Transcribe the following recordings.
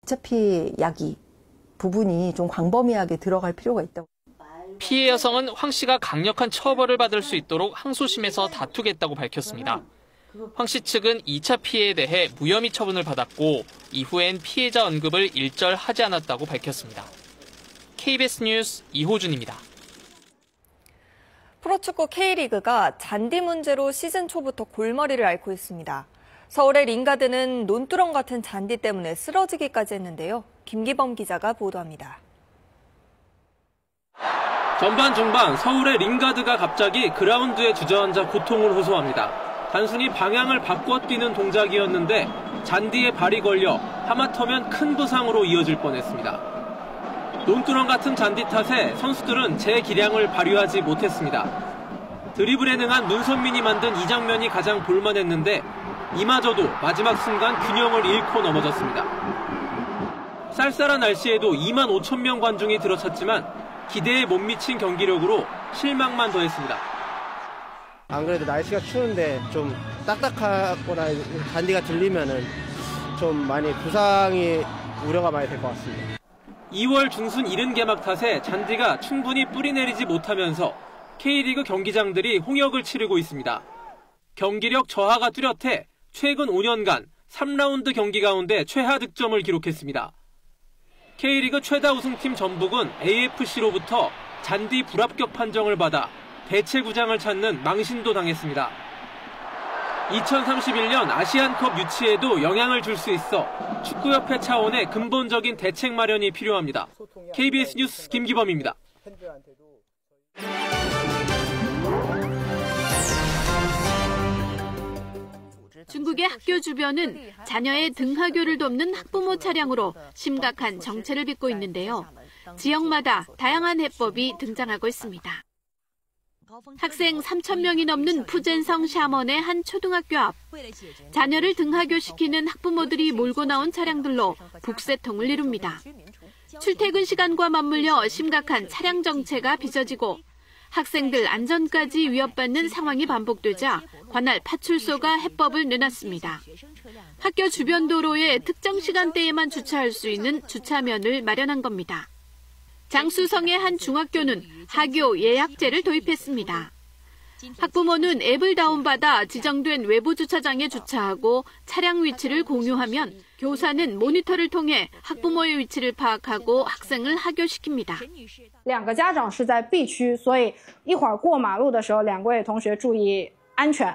2차 피해 야기 부분이 좀 광범위하게 들어갈 필요가 있다고. 피해 여성은 황 씨가 강력한 처벌을 받을 수 있도록 항소심에서 다투겠다고 밝혔습니다. 황 씨 측은 2차 피해에 대해 무혐의 처분을 받았고 이후엔 피해자 언급을 일절하지 않았다고 밝혔습니다. KBS 뉴스 이호준입니다. 프로축구 K리그가 잔디 문제로 시즌 초부터 골머리를 앓고 있습니다. 서울의 링가드는 논두렁 같은 잔디 때문에 쓰러지기까지 했는데요. 김기범 기자가 보도합니다. 전반 중반 서울의 링가드가 갑자기 그라운드에 주저앉아 고통을 호소합니다. 단순히 방향을 바꿔 뛰는 동작이었는데 잔디에 발이 걸려 하마터면 큰 부상으로 이어질 뻔했습니다. 논두렁 같은 잔디 탓에 선수들은 제 기량을 발휘하지 못했습니다. 드리블에 능한 문선민이 만든 이 장면이 가장 볼만했는데 이마저도 마지막 순간 균형을 잃고 넘어졌습니다. 쌀쌀한 날씨에도 2만 5천 명 관중이 들어찼지만 기대에 못 미친 경기력으로 실망만 더했습니다. 안 그래도 날씨가 추운데 좀 딱딱하거나 잔디가 들리면은 좀 많이 부상이 우려가 많이 될 것 같습니다. 2월 중순 이른 개막 탓에 잔디가 충분히 뿌리내리지 못하면서 K리그 경기장들이 홍역을 치르고 있습니다. 경기력 저하가 뚜렷해 최근 5년간 3라운드 경기 가운데 최하 득점을 기록했습니다. K리그 최다 우승팀 전북은 AFC로부터 잔디 불합격 판정을 받아 대체 구장을 찾는 망신도 당했습니다. 2031년 아시안컵 유치에도 영향을 줄 수 있어 축구협회 차원의 근본적인 대책 마련이 필요합니다. KBS 뉴스 김기범입니다. 중국의 학교 주변은 자녀의 등하교를 돕는 학부모 차량으로 심각한 정체를 빚고 있는데요. 지역마다 다양한 해법이 등장하고 있습니다. 학생 3,000명이 넘는 푸젠성 샤먼의 한 초등학교 앞. 자녀를 등하교시키는 학부모들이 몰고 나온 차량들로 북새통을 이룹니다. 출퇴근 시간과 맞물려 심각한 차량 정체가 빚어지고 학생들 안전까지 위협받는 상황이 반복되자 관할 파출소가 해법을 내놨습니다. 학교 주변 도로에 특정 시간대에만 주차할 수 있는 주차면을 마련한 겁니다. 장수성의 한 중학교는 하교 예약제를 도입했습니다. 학부모는 앱을 다운받아 지정된 외부 주차장에 주차하고 차량 위치를 공유하면 교사는 모니터를 통해 학부모의 위치를 파악하고 학생을 하교시킵니다. 两个家长是在 B 区，所以一会儿过马路的时候，两位同学注意安全，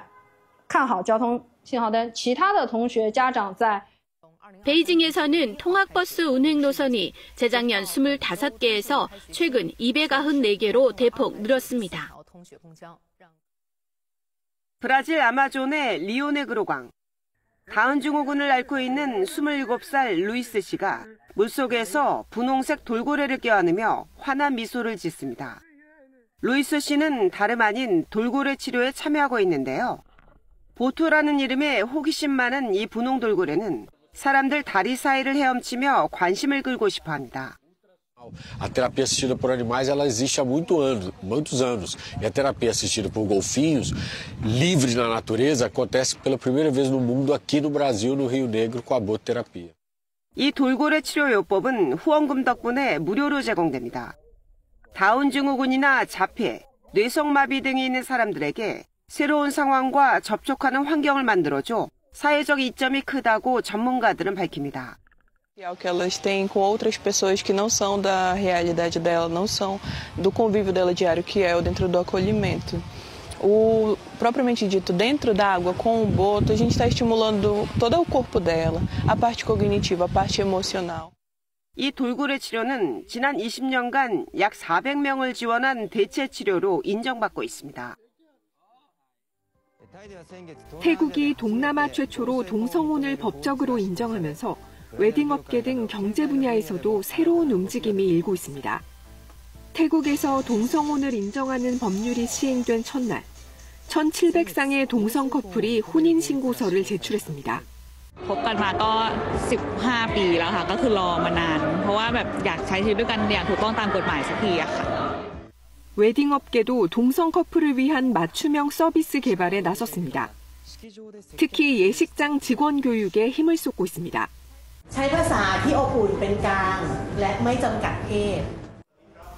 看好交通信号灯。其他的同学家长在 베이징에서는 통학버스 운행 노선이 재작년 25개에서 최근 294개로 대폭 늘었습니다. 브라질 아마존의 리오네그로강. 다운증후군을 앓고 있는 27살 루이스 씨가 물속에서 분홍색 돌고래를 껴안으며 환한 미소를 짓습니다. 루이스 씨는 다름 아닌 돌고래 치료에 참여하고 있는데요. 보토라는 이름의 호기심 많은 이 분홍 돌고래는 사람들 다리 사이를 헤엄치며 관심을 끌고 싶어 합니다. A terapia assistida por animais ela existe há muitos anos. E a terapia assistida por golfinhos, livre na natureza, acontece pela primeira vez no mundo aqui no Brasil, no Rio Negro, com a bototerapia. 이 돌고래 치료 요법은 후원금 덕분에 무료로 제공됩니다. 다운증후군이나 자폐, 뇌성마비 등이 있는 사람들에게 새로운 상황과 접촉하는 환경을 만들어줘 사회적 이점이 크다고 전문가들은 밝힙니다. O que elas têm com outras pessoas que não são da realidade dela, não são do convívio dela diário, que é o dentro do acolhimento. O propriamente dito, dentro da água com o boto, a gente está estimulando todo o corpo dela, a parte cognitiva, a parte emocional. 이 돌고래 치료는 지난 20년간 약 400명을 지원한 대체 치료로 인정받고 있습니다. 태국이 동남아 최초로 동성혼을 법적으로 인정하면서 웨딩업계 등 경제 분야에서도 새로운 움직임이 일고 있습니다. 태국에서 동성혼을 인정하는 법률이 시행된 첫날, 1,700쌍의 동성 커플이 혼인신고서를 제출했습니다. คบกันมาก็15 ปีแล้วค่ะก็คือรอมานานเพราะว่าแบบอยากใช้ชีวิตด้วยกันอย่างถูกต้องตามกฎหมายสักทีอะค่ะ 웨딩업계도 동성 커플을 위한 맞춤형 서비스 개발에 나섰습니다. 특히 예식장 직원 교육에 힘을 쏟고 있습니다.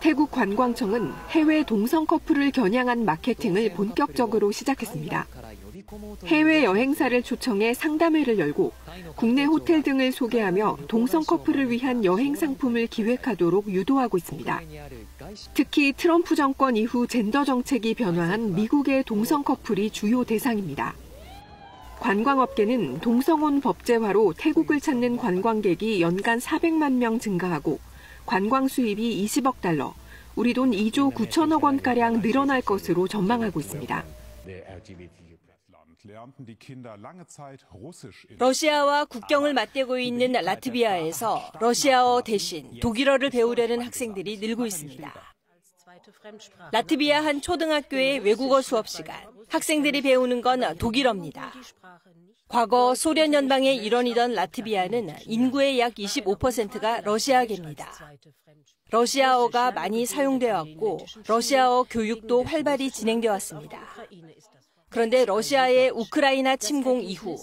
태국 관광청은 해외 동성 커플을 겨냥한 마케팅을 본격적으로 시작했습니다. 해외 여행사를 초청해 상담회를 열고 국내 호텔 등을 소개하며 동성 커플을 위한 여행 상품을 기획하도록 유도하고 있습니다. 특히 트럼프 정권 이후 젠더 정책이 변화한 미국의 동성 커플이 주요 대상입니다. 관광업계는 동성혼 법제화로 태국을 찾는 관광객이 연간 400만 명 증가하고 관광 수입이 20억 달러, 우리 돈 2조 9천억 원가량 늘어날 것으로 전망하고 있습니다. 러시아와 국경을 맞대고 있는 라트비아에서 러시아어 대신 독일어를 배우려는 학생들이 늘고 있습니다. 라트비아 한 초등학교의 외국어 수업 시간, 학생들이 배우는 건 독일어입니다. 과거 소련 연방의 일원이던 라트비아는 인구의 약 25%가 러시아계입니다. 러시아어가 많이 사용되어 왔고 러시아어 교육도 활발히 진행되어 왔습니다. 그런데 러시아의 우크라이나 침공 이후